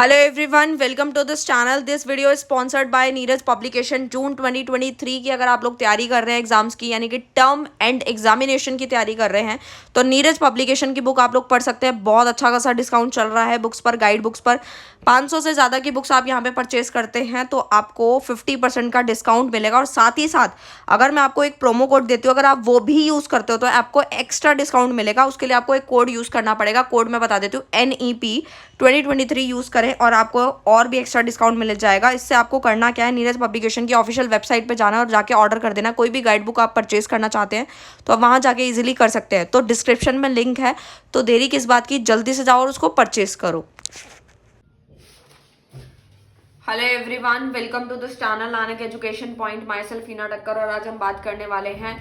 Hello everyone, welcome to this channel. This video is sponsored by Neeraj publication June 2023 की। अगर आप लोग तैयारी कर रहे हैं एग्जाम्स की, यानी कि टर्म एंड एग्जामिनेशन की तैयारी कर रहे हैं, तो नीरज पब्लिकेशन की बुक आप लोग पढ़ सकते हैं। बहुत अच्छा खासा डिस्काउंट चल रहा है बुक्स पर, गाइड बुक्स पर। 500 से ज़्यादा की बुक्स आप यहाँ पे परचेज करते हैं तो आपको 50% का डिस्काउंट मिलेगा। और साथ ही साथ अगर मैं आपको एक प्रोमो कोड देती हूँ, अगर आप वो भी यूज़ करते हो तो आपको एक्स्ट्रा डिस्काउंट मिलेगा। उसके लिए आपको एक कोड यूज़ करना पड़ेगा। कोड मैं बता देती हूँ, NEP 2023 यूज़ करें और आपको और भी एक्स्ट्रा डिस्काउंट मिल जाएगा। इससे आपको करना क्या है, नीरज पब्लिकेशन की ऑफिशियल वेबसाइट पे जाना और जाके ऑर्डर कर देना। कोई भी गाइड बुक आप परचेज करना चाहते हैं तो आप वहाँ जाके इजीली कर सकते हैं। तो डिस्क्रिप्शन में लिंक है, तो देरी किस बात की, जल्दी से जाओ और उसको परचेज करो। Hello everyone, welcome to this channel Nanak education point. Myself Heena Takkar, और आज हम बात करने वाले हैं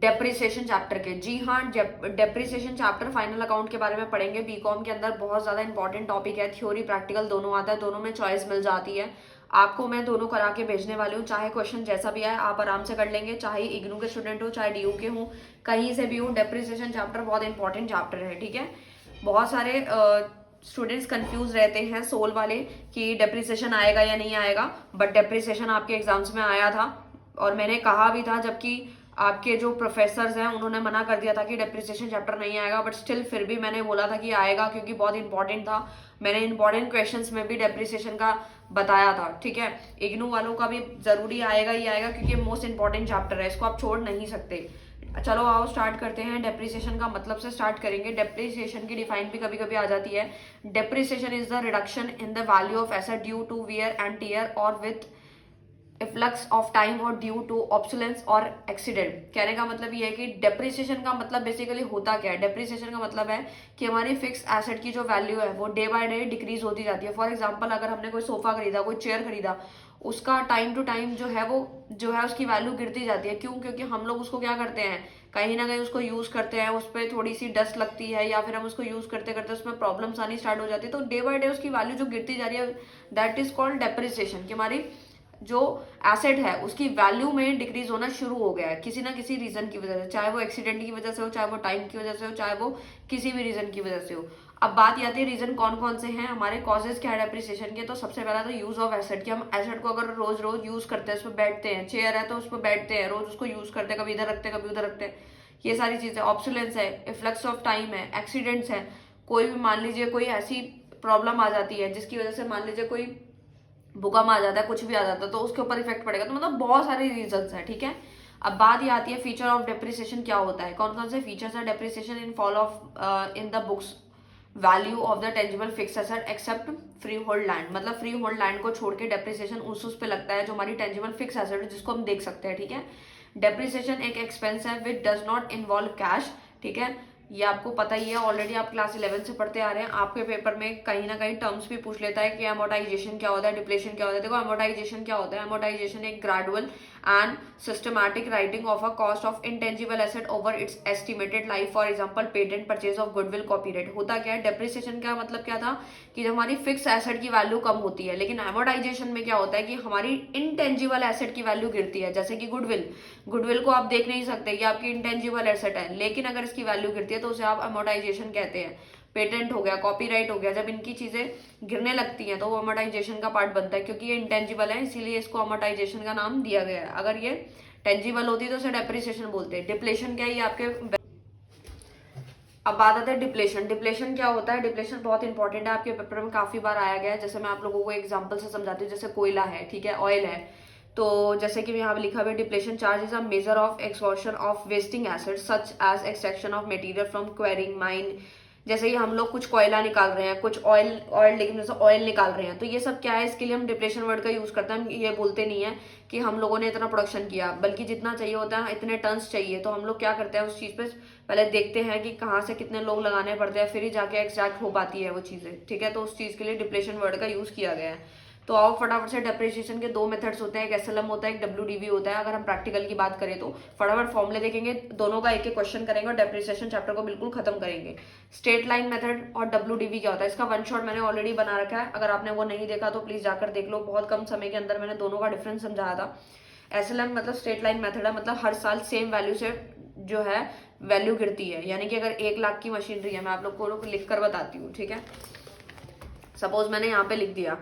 डेप्रिसिएशन चैप्टर के। जी हाँ, डेप्रिसिएशन चैप्टर फाइनल अकाउंट के बारे में पढ़ेंगे। बीकॉम के अंदर बहुत ज्यादा इंपॉर्टेंट टॉपिक है। थ्योरी प्रैक्टिकल दोनों आता है, दोनों में चॉइस मिल जाती है। आपको मैं दोनों करा के भेजने वाली हूँ। चाहे क्वेश्चन जैसा भी आए आप आराम से कर लेंगे, चाहे इग्नू के स्टूडेंट हो चाहे DU के हो, कहीं से भी हो। डेप्रिसिएशन चैप्टर बहुत इंपॉर्टेंट चैप्टर है, ठीक है। बहुत सारे स्टूडेंट्स कंफ्यूज रहते हैं सोल वाले कि डेप्रिसिएशन आएगा या नहीं आएगा, बट डेप्रिसिएशन आपके एग्जाम्स में आया था और मैंने कहा भी था, जबकि आपके जो प्रोफेसर्स हैं उन्होंने मना कर दिया था कि डेप्रिसिएशन चैप्टर नहीं आएगा, बट स्टिल फिर भी मैंने बोला था कि आएगा क्योंकि बहुत इंपॉर्टेंट था। मैंने इंपॉर्टेंट क्वेश्चंस में भी डेप्रिसिएशन का बताया था, ठीक है। इग्नू वालों का भी जरूरी आएगा ही आएगा क्योंकि मोस्ट इंपॉर्टेंट चैप्टर है, इसको आप छोड़ नहीं सकते। चलो आओ स्टार्ट करते हैं। डेप्रिसिएशन का मतलब से स्टार्ट करेंगे। डेप्रिसिएशन की डिफाइन भी कभी कभी आ जाती है। Depreciation is the reduction in the value of asset due to wear and tear और विथ इफ्लक्स ऑफ टाइम और ड्यू टू ऑब्सोलेंस और एक्सीडेंट। कहने का मतलब ये है कि डेप्रिसिएशन का मतलब बेसिकली होता क्या है। डेप्रिसिएशन का मतलब है कि हमारी फिक्स एसेट की जो वैल्यू है वो डे बाय डे डिक्रीज होती जाती है। फॉर एग्जांपल, अगर हमने कोई सोफा खरीदा, कोई चेयर खरीदा, उसका टाइम टू टाइम जो है वो जो है उसकी वैल्यू गिरती जाती है। क्यों? क्योंकि हम लोग उसको क्या करते हैं, कहीं ना कहीं उसको यूज करते हैं, उस पर थोड़ी सी डस्ट लगती है या फिर हम उसको यूज करते करते उसमें प्रॉब्लम्स आनी स्टार्ट हो जाती है। तो डे बाय डे उसकी वैल्यू जो गिरती जा रही है, दैट इज कॉल्ड डेप्रिसिएशन। कि हमारी जो एसेट है उसकी वैल्यू में डिक्रीज होना शुरू हो गया है किसी ना किसी रीजन की वजह से, चाहे वो एक्सीडेंट की वजह से हो, चाहे वो टाइम की वजह से हो, चाहे वो किसी भी रीजन की वजह से हो। अब बात आती है रीजन कौन कौन से हैं, हमारे कॉजेज क्या है डेप्रिसिएशन के। तो सबसे पहला तो यूज ऑफ एसेट, कि हम एसेट को अगर रोज रोज यूज करते हैं, उस पर बैठते हैं, चेयर है तो उस पर बैठते हैं, रोज उसको यूज करते हैं, कभी इधर रखते हैं कभी उधर रखते हैं, ये सारी चीजें। ऑब्सोलेंस है, इफ्लक्स ऑफ टाइम है, एक्सीडेंट्स है। कोई भी मान लीजिए कोई ऐसी प्रॉब्लम आ जाती है जिसकी वजह से मान लीजिए कोई भूकंप आ जाता है, कुछ भी आ जाता है, तो उसके ऊपर इफेक्ट पड़ेगा। तो मतलब बहुत सारे रीजंस हैं, ठीक है। अब बात ये आती है फीचर ऑफ डेप्रिसिएशन क्या होता है, कौन कौन से फीचर्स है depreciation in fall of in the books value of the tangible fix asset except freehold land. मतलब फ्री होल्ड लैंड को छोड़ के डेप्रिसिएशन उस पे लगता है जो हमारी टेंजिबल फिक्स एसेट है, जिसको हम देख सकते हैं, ठीक है। डेप्रिसिएशन एक एक्सपेंस है which does not involve cash, ठीक है। ये आपको पता ही है, ऑलरेडी आप क्लास 11 से पढ़ते आ रहे हैं। आपके पेपर में कहीं ना कहीं टर्म्स भी पूछ लेता है कि अमोर्टाइजेशन क्या होता है, डिप्लेशन क्या होता है। देखो अमोर्टाइजेशन क्या होता है, अमोर्टाइजेशन एक gradual and systematic writing of a cost of intangible asset over it's estimated life. For example patent, purchase of goodwill, copyright. होता क्या है, डेप्रिसिएशन का मतलब क्या था कि जब हमारी फिक्स एसेट की वैल्यू कम होती है, लेकिन अमोर्टाइजेशन में क्या होता है कि हमारी इंटेंजिबल एसेट की वैल्यू गिरती है। जैसे कि गुडविल, गुडविल को आप देख नहीं सकते, ये आपकी इंटेंजिबल एसेट है, लेकिन अगर इसकी वैल्यू गिरती है तो उसे आप अमोर्टाइजेशन कहते हैं। पेटेंट हो गया, कॉपीराइट हो गया, जब इनकी चीजें गिरने लगती हैं तो वो अमोर्टाइजेशन का पार्ट बनता है, क्योंकि ये इंटेंजिबल है इसीलिए इसको अमोर्टाइजेशन का नाम दिया गया है। अगर ये टेंजिबल होती तो उसे डेप्रिसिएशन बोलते हैं। डिप्लेशन क्या है, ये आपके। अब बात आती है डिप्लेशन। डिप्लेशन क्या होता है, डिप्लेशन बहुत इंपॉर्टेंट है, आपके पेपर में काफी बार आया गया है। जैसे मैं आप लोगों को एग्जांपल से समझाती हूँ। जैसे कोयला है, ठीक है, ऑयल है, तो जैसे कि यहाँ पे लिखा हुआ है depletion charge is a measure of exhaustion of wasting assets such as extraction of material from quarrying mine. जैसे ही हम लोग कुछ कोयला निकाल रहे हैं, कुछ ऑयल ऑयल लेकिन जैसे ऑयल निकाल रहे हैं, तो ये सब क्या है, इसके लिए हम डिप्लेशन वर्ड का यूज करते हैं। हम ये बोलते नहीं है कि हम लोगों ने इतना प्रोडक्शन किया, बल्कि जितना चाहिए होता है इतने टन्स चाहिए, तो हम लोग क्या करते हैं उस चीज पे पहले देखते हैं कि कहाँ से कितने लोग लगाने पड़ते हैं, फिर ही जाके एग्जैक्ट हो पाती है वो चीजें, ठीक है। तो उस चीज के लिए डिप्लेशन वर्ड का यूज किया गया है। तो आओ फटाफट से, डेप्रिसिएशन के दो मेथड्स होते हैं, एक SLM होता है, एक WDV होता है। अगर हम प्रैक्टिकल की बात करें तो फटाफट फॉर्मूले देखेंगे, दोनों का एक एक क्वेश्चन करेंगे और डेप्रिसिएशन चैप्टर को बिल्कुल खत्म करेंगे। स्ट्रेट लाइन मेथड और WDV क्या होता है, इसका वन शॉट मैंने ऑलरेडी बना रखा है, अगर आपने वो नहीं देखा तो प्लीज जाकर देख लो। बहुत कम समय के अंदर मैंने दोनों का डिफरेंस समझाया था। SLM मतलब स्ट्रेट लाइन मेथड है, मतलब हर साल सेम वैल्यू से जो है वैल्यू गिरती है। यानी कि अगर 1 लाख की मशीनरी है, मैं आप लोग को लिख कर बताती हूँ, ठीक है। सपोज मैंने यहाँ पे लिख दिया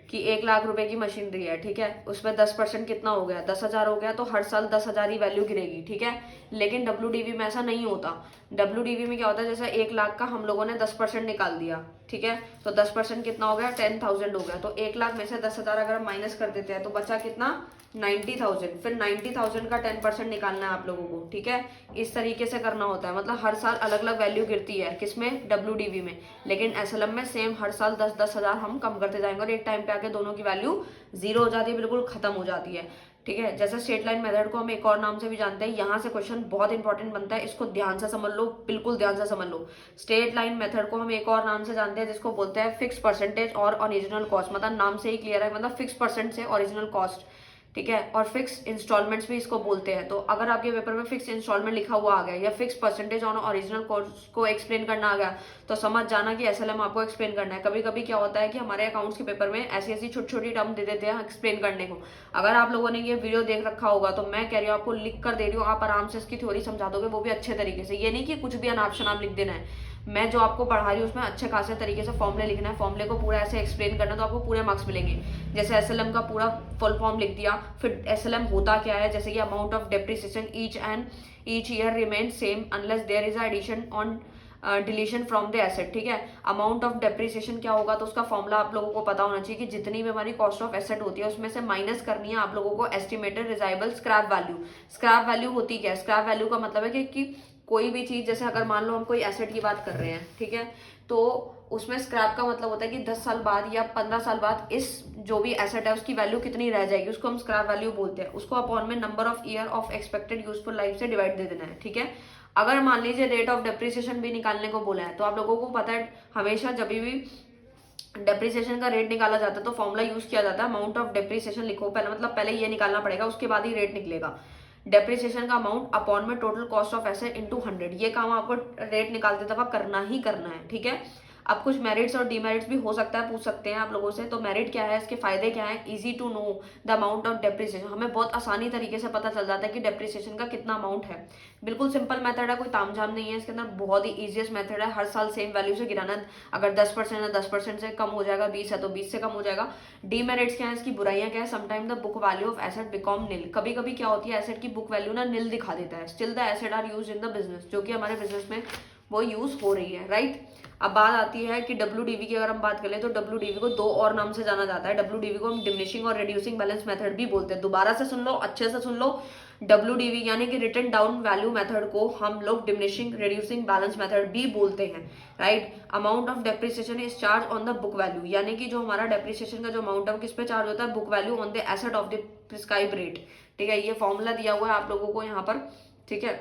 कि 1 लाख रुपए की मशीनरी है, ठीक है, उसमें 10% कितना हो गया, 10,000 हो गया, तो हर साल 10,000 ही वैल्यू गिरेगी, ठीक है। लेकिन WDV में ऐसा नहीं होता। WDV में क्या होता है, जैसे 1 लाख का हम लोगों ने 10% निकाल दिया, ठीक है, तो 10% कितना हो गया, 10,000 हो गया। तो 1 लाख में से 10,000 अगर हम माइनस कर देते हैं तो बचा कितना, 90,000। फिर 90,000 का 10% निकालना है आप लोगों को, ठीक है। इस तरीके से करना होता है, मतलब हर साल अलग अलग वैल्यू गिरती है, किसमें, WDV में। लेकिन SLM में सेम हर साल 10,000 हम कम करते जाएंगे और एक टाइम पे आके दोनों की वैल्यू जीरो हो जाती है, बिल्कुल खत्म हो जाती है, ठीक है। जैसे स्ट्रेट लाइन मेथड को हम एक और नाम से भी जानते हैं। यहाँ से क्वेश्चन बहुत इंपॉर्टेंट बनता है, इसको ध्यान से समझ लो, बिल्कुल ध्यान से समझ लो। स्ट्रेट लाइन मेथड को हम एक और नाम से जानते हैं जिसको बोलते हैं फिक्स परसेंटेज और ओरिजिनल कॉस्ट। मतलब नाम से ही क्लियर है, मतलब फिक्स परसेंट से ओरिजिनल कॉस्ट, ठीक है। और फिक्स इंस्टॉलमेंट्स भी इसको बोलते हैं। तो अगर आपके पेपर में फिक्स इंस्टॉलमेंट लिखा हुआ आ गया या fix percentage on original cost को एक्सप्लेन करना आ गया तो समझ जाना कि SLM आपको एक्सप्लेन करना है। कभी कभी क्या होता है कि हमारे अकाउंट्स के पेपर में ऐसी ऐसी छोटी छोटी टर्म दे देते हैं एक्सप्लेन करने को। अगर आप लोगों ने ये वीडियो देख रखा होगा तो मैं कह रही हूँ आपको लिख कर दे रही हूँ, आप आराम से इसकी थ्योरी समझा दोगे, वो भी अच्छे तरीके से। ये नहीं कि कुछ भी अनाप शनाप लिख देना है। मैं जो आपको पढ़ा रही हूँ उसमें अच्छे खासे तरीके से फॉर्मूले लिखना है, फॉर्मूले को पूरा ऐसे एक्सप्लेन करना, तो आपको पूरे मार्क्स मिलेंगे। जैसे SLM का पूरा फुल फॉर्म लिख दिया, फिर SLM होता क्या है, जैसे कि amount of depreciation each year remain same unless there is addition on deletion from the asset, ठीक है। अमाउंट ऑफ डेप्रिसिएशन क्या होगा, तो उसका फॉर्मूला आप लोगों को पता होना चाहिए कि जितनी भी हमारी कॉस्ट ऑफ एसेट होती है उसमें से माइनस करनी है आप लोगों को estimated realisable scrap value. Scrap value होती क्या है, स्क्रैप वैल्यू का मतलब है कि कोई भी चीज, जैसे अगर मान लो हम कोई एसेट की बात कर रहे हैं, ठीक है, तो उसमें स्क्रैप का मतलब होता है कि 10 साल बाद या 15 साल बाद इस जो भी एसेट है उसकी वैल्यू कितनी रह जाएगी, उसको हम स्क्रैप वैल्यू बोलते हैं। उसको अपॉन में number of year of expected useful life से डिवाइड दे देना है, ठीक है। अगर मान लीजिए रेट ऑफ डेप्रिसिएशन भी निकालने को बोला है तो आप लोगों को पता है हमेशा जब भी डेप्रिसिएशन का रेट निकाला जाता है तो फॉर्मूला यूज किया जाता है अमाउंट ऑफ डेप्रिसिएशन लिखो पहले, मतलब पहले ये निकालना पड़ेगा उसके बाद ही रेट निकलेगा। डेप्रिसिएशन का अमाउंट अपॉन में total cost of asset into 100। ये काम आपको रेट निकालते दफा करना ही करना है, ठीक है। अब कुछ मेरिट्स और डीमेरिट्स भी हो सकता है, पूछ सकते हैं आप लोगों से। तो मेरिट क्या है, इसके फायदे क्या है, easy to know the amount of depreciation. हमें बहुत आसानी तरीके से पता चल जाता है कि डेप्रिसिएशन का कितना अमाउंट है। बिल्कुल सिंपल मेथड है, कोई तामझाम नहीं है इसके अंदर, बहुत ही इजीएस्ट मेथड है। हर साल सेम वैल्यू से गिराना, अगर 10% है 10% से कम हो जाएगा, 20 है तो 20 से कम हो जाएगा। डीमेरिट्स क्या है, इसकी बुराइयां क्या है, sometime the book value of asset become nil. कभी कभी क्या होती है, एसेट की बुक वैल्यू ना निल दिखा देता है। Still the asset are use in the business, जो कि हमारे बिजनेस में वो यूज हो रही है, राइट। अब बात आती है कि WDV की अगर हम बात करें तो WDV को दो और नाम से जाना जाता है। WDV को हम डिमिनिशिंग और रिड्यूसिंग बैलेंस मेथड भी बोलते हैं। दोबारा से सुन लो, अच्छे से सुन लो। WDV यानी कि रिटन डाउन वैल्यू मेथड को हम लोग डिमिनिशिंग रिड्यूसिंग बैलेंस मेथड भी बोलते हैं, right. Amount of depreciation is charge on the book value, यानी कि जो हमारा डेप्रिसिएशन का जो अमाउंट है वो किस पे चार्ज होता है, book value on the asset of the prescribe rate, ठीक है। ये फॉर्मूला दिया हुआ है आप लोगों को यहाँ पर, ठीक है।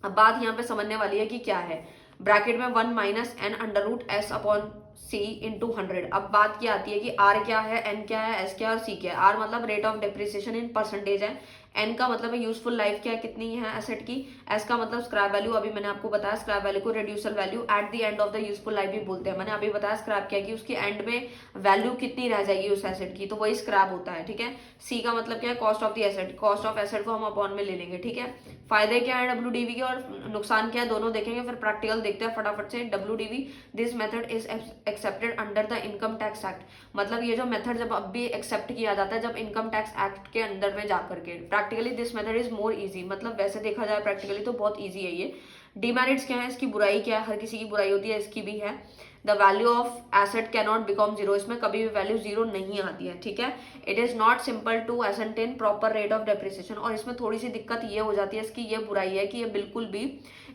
अब बात यहाँ पे समझने वाली है कि क्या है, ब्रैकेट में 1 minus N under root S upon C into 100। अब बात क्या आती है कि आर क्या है, एन क्या है, एस क्या है और सी क्या है। आर मतलब rate of depreciation in percentage है, एन का मतलब है यूजफुल लाइफ क्या है, कितनी है एसेट की, एस का मतलब स्क्रैप वैल्यू, अभी मैंने आपको बताया स्क्रैप वैल्यू को residual value at the end of the useful life भी बोलते हैं। मैंने अभी बताया स्क्रैप क्या है कि उसकी एंड में वैल्यू कितनी रह जाएगी उस एसेट की, तो वही स्क्रैप होता है, ठीक है। सी का मतलब क्या है, cost of the asset, cost of asset को हम अपॉन में ले लेंगे, ठीक है। फायदे क्या है WDV के और नुकसान क्या है, दोनों देखेंगे। फिर प्रैक्टिकल देखते हैं फटाफट से। WDV this method is accepted under the income tax act, मतलब ये जो मेथड जब अब भी एक्सेप्ट किया जाता है जब इनकम टैक्स एक्ट के अंदर में जाकर के। Practically this method is more easy, मतलब वैसे देखा जाए प्रैक्टिकली तो बहुत इजी है ये। डीमेरिट्स क्या है, इसकी बुराई क्या है, हर किसी की बुराई होती है, इसकी भी है। The value of asset can not become zero, इसमें कभी भी वैल्यू जीरो नहीं आती है, ठीक है। It is not simple to ascertain proper rate of depreciation, और इसमें थोड़ी सी दिक्कत ये हो जाती है, इसकी ये बुराई है कि ये बिल्कुल भी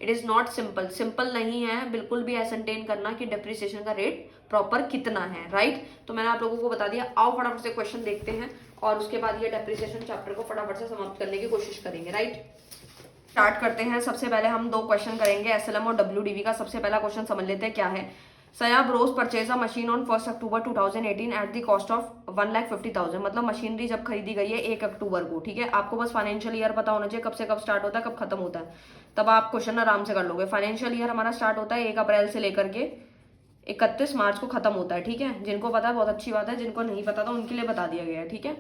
it is not simple, simple नहीं है बिल्कुल भी एसेंटेन करना कि डेप्रिसिएशन का रेट प्रॉपर कितना है, राइट। तो मैंने आप लोगों को बता दिया। आओ फटाफट से क्वेश्चन देखते हैं और उसके बाद ये डेप्रिसिएशन चैप्टर को फटाफट से समाप्त करने की कोशिश करेंगे, राइट। स्टार्ट करते हैं। सबसे पहले हम दो क्वेश्चन करेंगे SLM और WDV का। सबसे पहला क्वेश्चन समझ लेते हैं क्या है। सयाब Rose purchase a machine on 1 October 2018 at the cost of 1,50,000, मतलब मशीनरी जब खरीदी गई है 1 अक्टूबर को, ठीक है। आपको बस फाइनेंशियल ईयर पता होना चाहिए, कब से कब स्टार्ट होता है कब खत्म होता है, तब आप क्वेश्चन आराम से कर लोगे। फाइनेंशियल ईयर हमारा स्टार्ट होता है 1 अप्रैल से लेकर के 31 मार्च को खत्म होता है, ठीक है। जिनको पता है बहुत अच्छी बात है, जिनको नहीं पता था उनके लिए बता दिया गया है, ठीक है।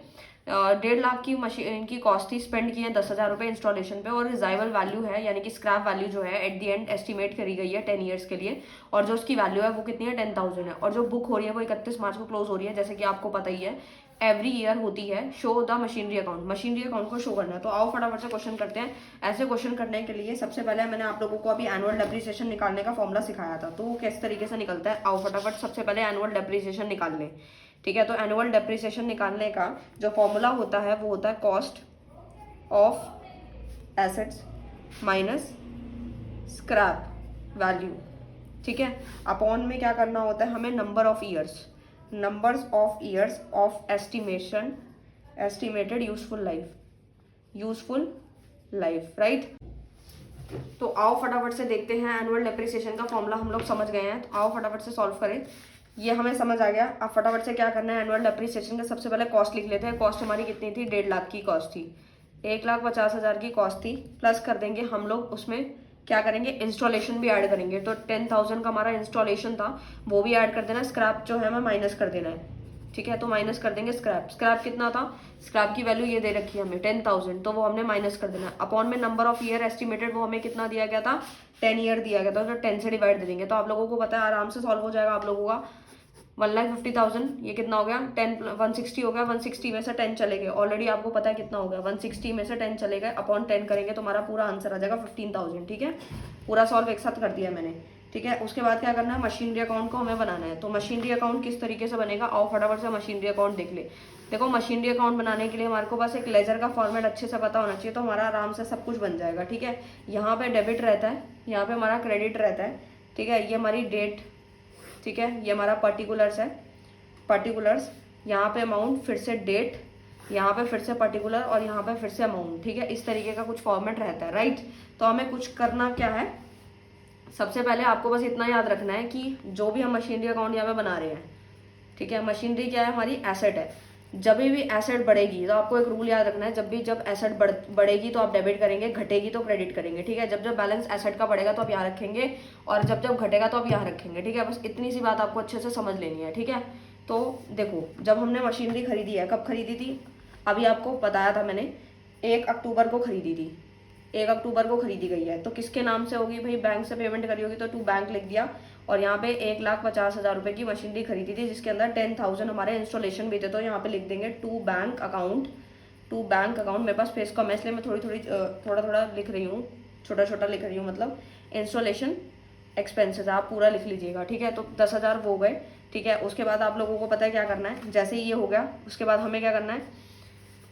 1.5 लाख की मशीन की कॉस्ट थी, स्पेंड किए 10,000 रुपये इंस्टॉलेशन पे, और रिजाइवल वैल्यू है यानी कि स्क्रैप वैल्यू जो है एट दी एंड एस्टिमेट करी गई है 10 ईयर्स के लिए, और जो उसकी वैल्यू है वो कितनी है 10,000 है, और जो बुक हो रही है वो 31 मार्च को क्लोज हो रही है, जैसे कि आपको पता ही है एवरी ईयर होती है। Show the machinery account, machinery account को शो करना है। तो आओ फटाफट से क्वेश्चन करते हैं। ऐसे क्वेश्चन करने के लिए सबसे पहले मैंने आप लोगों को अभी एनुअल डेप्रिसिएशन निकालने का फॉर्मूला सिखाया था, तो वो किस तरीके से निकलता है, आओ फटाफट सबसे पहले एनुअल डेप्रिसिएशन निकाल लें। ठीक है, तो एनुअल डेप्रिसिएशन निकालने का जो फॉर्मूला होता है वो होता है cost of assets minus scrap value. ठीक है, अपॉन में क्या करना होता है हमें, numbers of years of estimated useful life, right. तो आओ फटाफट से देखते हैं, एनुअल डेप्रिसिएशन का फॉर्मूला हम लोग समझ गए हैं, तो आओ फटाफट से सॉल्व करें। ये हमें समझ आ गया। अब फटाफट से क्या करना है, एनुअल डेप्रिसिएशन का सबसे पहले कॉस्ट लिख लेते हैं। कॉस्ट हमारी कितनी थी, 1.5 लाख की कॉस्ट थी, 1,50,000 की कॉस्ट थी, प्लस कर देंगे हम लोग उसमें क्या करेंगे, इंस्टॉलेशन भी ऐड करेंगे, तो 10,000 का हमारा इंस्टॉलेशन था वो भी ऐड कर देना, स्क्रैप जो है हमें माइनस कर देना है। ठीक है, तो माइनस कर देंगे स्क्रैप कितना था, स्क्रैप की वैल्यू ये दे रखी है हमें 10,000, तो वो हमने माइनस कर देना है। अपॉन में नंबर ऑफ ईयर एस्टिमेटेड, वो हमें कितना दिया गया था, 10 ईयर दिया गया था, तो 10 से डिवाइड दे देंगे, तो आप लोगों को पता है आराम से सॉल्व हो जाएगा आप लोगों का। 1,50,000 ये कितना हो गया, 160 हो गया, 160 में से 10 चले गए, ऑलरेडी आपको पता है कितना हो गया, 160 में से 10 चले गए, अपॉन 10 करेंगे तो हमारा पूरा आंसर आ जाएगा 15,000। ठीक है, पूरा सॉल्व एक साथ कर दिया मैंने। ठीक है, उसके बाद क्या करना है, मशीनरी अकाउंट को हमें बनाना है। तो मशीनरी अकाउंट किस तरीके से बनेगा, आओ फटाफट से मशीनरी अकाउंट देख ले। देखो, मशीनरी अकाउंट बनाने के लिए हमारे को बस एक लेजर का फॉर्मेट अच्छे से पता होना चाहिए, तो हमारा आराम से सब कुछ बन जाएगा। ठीक है, यहाँ पे डेबिट रहता है, यहाँ पे हमारा क्रेडिट रहता है। ठीक है, ये हमारी डेट, ठीक है, ये हमारा पर्टिकुलर्स है, पर्टिकुलर्स, यहाँ पे अमाउंट, फिर से डेट, यहाँ पे फिर से पर्टिकुलर, और यहाँ पे फिर से अमाउंट। ठीक है, इस तरीके का कुछ फॉर्मेट रहता है, राइट। तो हमें कुछ करना क्या है, सबसे पहले आपको बस इतना याद रखना है कि जो भी हम मशीनरी अकाउंट यहाँ पे बना रहे हैं, ठीक है, मशीनरी क्या है, हमारी एसेट है। जब भी एसेट बढ़ेगी तो आपको एक रूल याद रखना है, जब एसेट बढ़ेगी तो आप डेबिट करेंगे, घटेगी तो क्रेडिट करेंगे। ठीक है, जब बैलेंस एसेट का बढ़ेगा तो आप यहाँ रखेंगे, और जब घटेगा तो आप यहाँ रखेंगे। ठीक है, बस इतनी सी बात आपको अच्छे से समझ लेनी है। ठीक है, तो देखो, जब हमने मशीनरी खरीदी है, कब खरीदी थी, अभी आपको बताया था मैंने, 1 अक्टूबर को खरीदी थी, 1 अक्टूबर को खरीदी गई है। तो किसके नाम से होगी भाई, बैंक से पेमेंट करी होगी, तो टू बैंक लिख दिया, और यहाँ पे 1,50,000 रुपए की मशीनरी खरीदी थी, जिसके अंदर 10,000 हमारे इंस्टॉलेशन भी थे, तो यहाँ पे लिख देंगे टू बैंक अकाउंट। मेरे पास स्पेस कम है इसलिए मैं थोड़ा थोड़ा लिख रही हूँ, छोटा छोटा लिख रही हूँ, मतलब इंस्टॉलेशन एक्सपेंसेस आप पूरा लिख लीजिएगा। ठीक है, तो 10,000 वो गए। ठीक है, उसके बाद आप लोगों को पता है क्या करना है, जैसे ही ये हो गया उसके बाद हमें क्या करना है,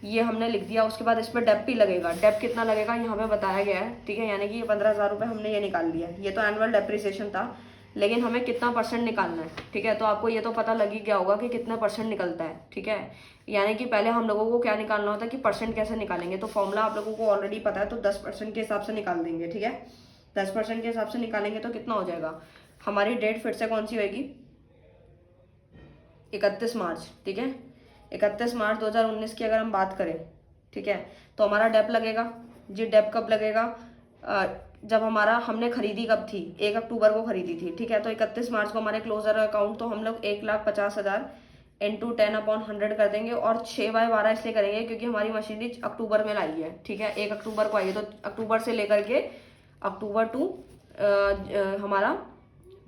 ये हमने लिख दिया, उसके बाद इसमें डेप भी लगेगा। डेप कितना लगेगा यहाँ पे बताया गया है। ठीक है, यानी कि ये 15,000 रुपये हमने ये निकाल लिया। ये तो एनुअल डेप्रिसिएशन था, लेकिन हमें कितना परसेंट निकालना है। ठीक है, तो आपको ये तो पता लग ही गया होगा कि कितना परसेंट निकलता है। ठीक है, यानी कि पहले हम लोगों को क्या निकालना होता है कि परसेंट कैसे निकालेंगे, तो फॉर्मूला आप लोगों को ऑलरेडी पता है, तो 10% के हिसाब से निकाल देंगे। ठीक है, 10% के हिसाब से निकालेंगे तो कितना हो जाएगा, हमारी डेट फिर से कौन सी होगी, 31 मार्च। ठीक है, 31 मार्च 2019 की अगर हम बात करें, ठीक है, तो हमारा डेप लगेगा जी। डेप कब लगेगा, जब हमने खरीदी कब थी, 1 अक्टूबर को खरीदी थी। ठीक है, तो 31 मार्च को हमारे क्लोजर अकाउंट, तो हम लोग 1,50,000 इंटू 10/100 कर देंगे, और 6/12 इसलिए करेंगे क्योंकि हमारी मशीनरी अक्टूबर में लाई है। ठीक है, 1 अक्टूबर को आई है, तो अक्टूबर से लेकर के अक्टूबर टू हमारा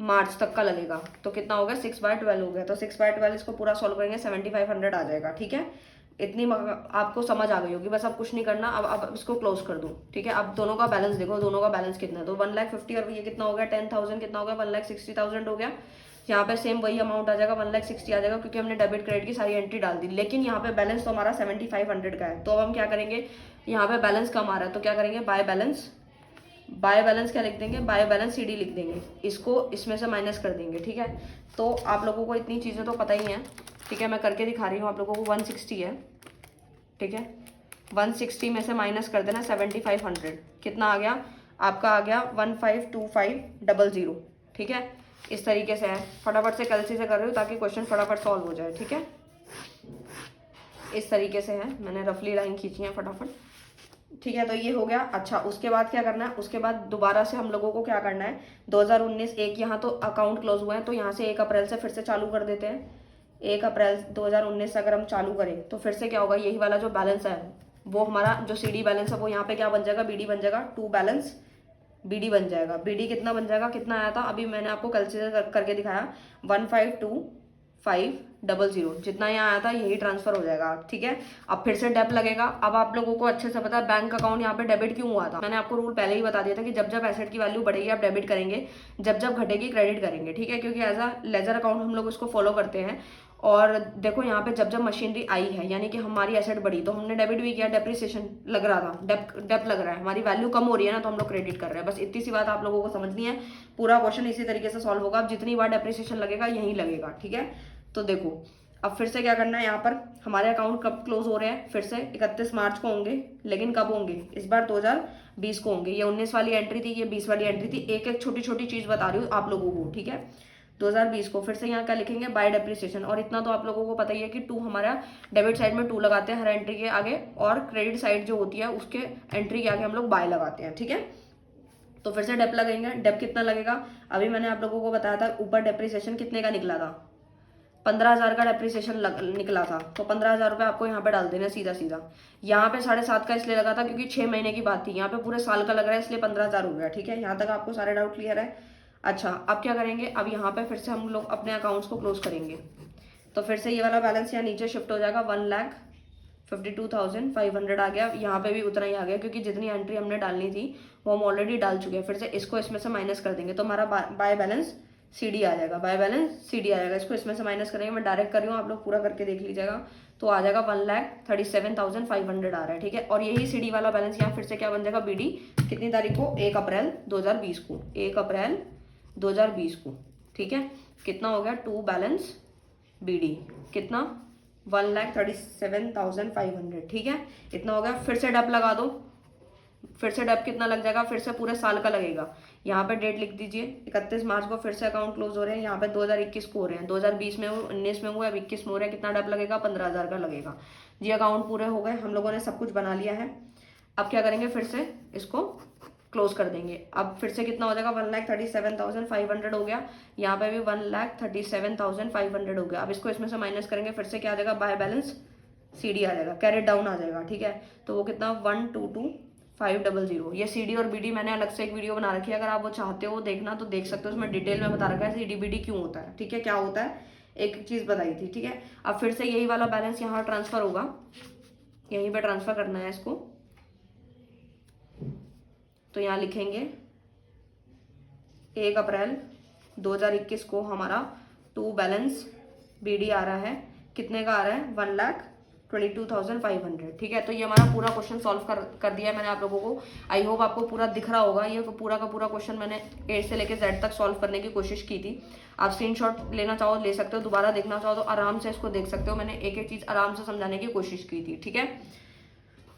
मार्च तक का लगेगा, तो कितना हो गया, 6/12 हो गया। तो 6/12 इसको पूरा सॉल्व करेंगे, 7,500 आ जाएगा। ठीक है, इतनी आपको समझ आ गई होगी, बस अब कुछ नहीं करना। अब इसको क्लोज कर दूं। ठीक है, अब दोनों का बैलेंस देखो, दोनों का बैलेंस कितना है, तो 1,50,000 और ये कितना हो गया, 10,000 कितना हो गया, 1,60,000 हो गया। यहाँ पे सेम वही अमाउंट आ जाएगा, 1,60,000 आ जाएगा, क्योंकि हमने डेबिट क्रेडिट की सारी एंट्री डाल दी। लेकिन यहाँ पे बैलेंस तो हमारा 7,500 का है, तो अब हम क्या करेंगे, यहाँ पे बैलेंस कम आ रहा है, तो क्या करेंगे, बाय बैलेंस क्या लिख देंगे, बाय बैलेंस CD लिख देंगे, इसको इसमें से माइनस कर देंगे। ठीक है, तो आप लोगों को इतनी चीज़ें तो पता ही हैं। ठीक है, मैं करके दिखा रही हूँ आप लोगों को। 160 है, ठीक है, 160 में से माइनस कर देना 7,500, कितना आ गया आपका, आ गया 152500। ठीक है, इस तरीके से है। फटाफट से कैलसी से कर रही हूँ ताकि क्वेश्चन फटाफट सॉल्व हो जाए। ठीक है, इस तरीके से है, मैंने रफली लाइन खींची है फटाफट। ठीक है, तो ये हो गया। अच्छा, उसके बाद क्या करना है, उसके बाद दोबारा से हम लोगों को क्या करना है, 2019 एक यहाँ तो अकाउंट क्लोज हुआ है, तो यहाँ से 1 अप्रैल से फिर से चालू कर देते हैं। 1 अप्रैल 2019 अगर हम चालू करें तो फिर से क्या होगा, यही वाला जो बैलेंस है वो हमारा जो CD बैलेंस है वो यहाँ पे क्या बन जाएगा, BD बन जाएगा, टू बैलेंस BD बन जाएगा। BD कितना बन जाएगा, कितना आया था अभी मैंने आपको कैलकुलेट करके दिखाया, 152,500, जितना यहाँ आया था यही ट्रांसफर हो जाएगा। ठीक है, अब फिर से डेप लगेगा। अब आप लोगों को अच्छे से पता है बैंक अकाउंट यहाँ पे डेबिट क्यों हुआ था, मैंने आपको रूल पहले ही बता दिया था कि जब जब एसेट की वैल्यू बढ़ेगी आप डेबिट करेंगे, जब जब घटेगी क्रेडिट करेंगे। ठीक है, क्योंकि एज अ लेजर अकाउंट हम लोग उसको फॉलो करते हैं। और देखो यहाँ पे जब जब मशीनरी आई है यानी कि हमारी एसेट बढ़ी तो हमने डेबिट भी किया, डेप्रिसिएशन लग रहा था, डेप लग रहा है, हमारी वैल्यू कम हो रही है ना तो हम लोग क्रेडिट कर रहे हैं। बस इतनी सी बात आप लोगों को समझनी है। पूरा क्वेश्चन इसी तरीके से सॉल्व होगा। अब जितनी बार डेप्रिसिएशन लगेगा यही लगेगा। ठीक है, तो देखो अब फिर से क्या करना है, यहाँ पर हमारे अकाउंट कब क्लोज हो रहे हैं, फिर से 31 मार्च को होंगे, लेकिन कब होंगे, इस बार 2020 को होंगे। ये 19 वाली एंट्री थी, ये 20 वाली एंट्री थी, एक एक छोटी छोटी चीज बता रही हूँ आप लोगों को। ठीक है, 2020 को फिर से यहाँ क्या लिखेंगे, बाय डेप्रिसिएशन। और इतना तो आप लोगों को पता ही है कि 2 हमारा डेबिट साइड में 2 लगाते हैं हर एंट्री के आगे, और क्रेडिट साइड जो होती है उसके एंट्री के आगे हम लोग बाय लगाते हैं। ठीक है, तो फिर से डेप लगेंगे। डेप कितना लगेगा, अभी मैंने आप लोगों को बताया था ऊपर डेप्रिसिएशन कितने का निकला था, 15,000 का डेप्रिसिएशन निकला था, तो 15,000 रुपये आपको यहाँ पे डाल देना सीधा सीधा। यहाँ पे 7.5 का इसलिए लगा था क्योंकि 6 महीने की बात थी, यहाँ पे पूरे साल का लग रहा है इसलिए 15,000 हो गया। ठीक है, यहाँ तक आपको सारे डाउट क्लियर है। अच्छा, अब क्या करेंगे, अब यहाँ पे फिर से हम लोग अपने अकाउंट्स को क्लोज करेंगे। तो फिर से ये वाला बैलेंस यहाँ नीचे शिफ्ट हो जाएगा, 1,52,500 आ गया। यहाँ पे भी उतना ही आ गया क्योंकि जितनी एंट्री हमने डालनी थी वो हम ऑलरेडी डाल चुके हैं। फिर से इसको इसमें से माइनस कर देंगे तो हमारा बाय बैलेंस CD आ जाएगा, बाय बैलेंस CD आ जाएगा। इसको इसमें से माइनस करेंगे, मैं डायरेक्ट कर रही हूँ, आप लोग पूरा करके देख लीजिएगा। तो आ जाएगा 1,37,500 आ रहा है। ठीक है, और यही CD वाला बैलेंस यहाँ फिर से क्या बन जाएगा, BD कितनी तारीख को, 1 अप्रैल 2020 को, 1 अप्रैल 2020 को। ठीक है, कितना हो गया, टू बैलेंस BD कितना, 1,37,500। ठीक है, इतना हो गया। फिर से डेप लगा दो, फिर से डेप कितना लग जाएगा, फिर से पूरे साल का लगेगा। यहाँ पे डेट लिख दीजिए, 31 मार्च को फिर से अकाउंट क्लोज हो रहे हैं। यहाँ पे 2021 को हो रहे हैं, 2020 में हो, 19 में हुआ, अब 21 में हो रहे हैं। कितना डेप लगेगा, 15,000 का लगेगा जी। अकाउंट पूरे हो गए, हम लोगों ने सब कुछ बना लिया है। अब क्या करेंगे, फिर से इसको क्लोज कर देंगे। अब फिर से कितना हो जाएगा, 1,37,500 हो गया। यहाँ पे भी 1,37,500 हो गया। अब इसको इसमें से माइनस करेंगे, फिर से क्या आ जाएगा, बाय बैलेंस CD आ जाएगा, कैरेट डाउन आ जाएगा। ठीक है, तो वो कितना, 122,500। ये CD और BD मैंने अलग से एक वीडियो बना रखी है, अगर आप वो चाहते हो देखना तो देख सकते हो, उसमें डिटेल में बता रखा है CD BD क्यों होता है। ठीक है, क्या होता है, एक चीज बताई थी। ठीक है, अब फिर से यही वाला बैलेंस यहाँ ट्रांसफर होगा, यहीं पे ट्रांसफर करना है इसको। तो यहाँ लिखेंगे 1 अप्रैल 2021 को हमारा टू बैलेंस BD आ रहा है, कितने का आ रहा है, 1,22,500। ठीक है, तो ये हमारा पूरा क्वेश्चन सॉल्व कर दिया है मैंने आप लोगों को। आई होप आपको पूरा दिख रहा होगा। ये पूरा का पूरा क्वेश्चन मैंने A से लेकर Z तक सॉल्व करने की कोशिश की थी। आप स्क्रीनशॉट लेना चाहो ले सकते हो, दोबारा देखना चाहो तो आराम से इसको देख सकते हो। मैंने एक एक चीज आराम से समझाने की कोशिश की थी। ठीक है,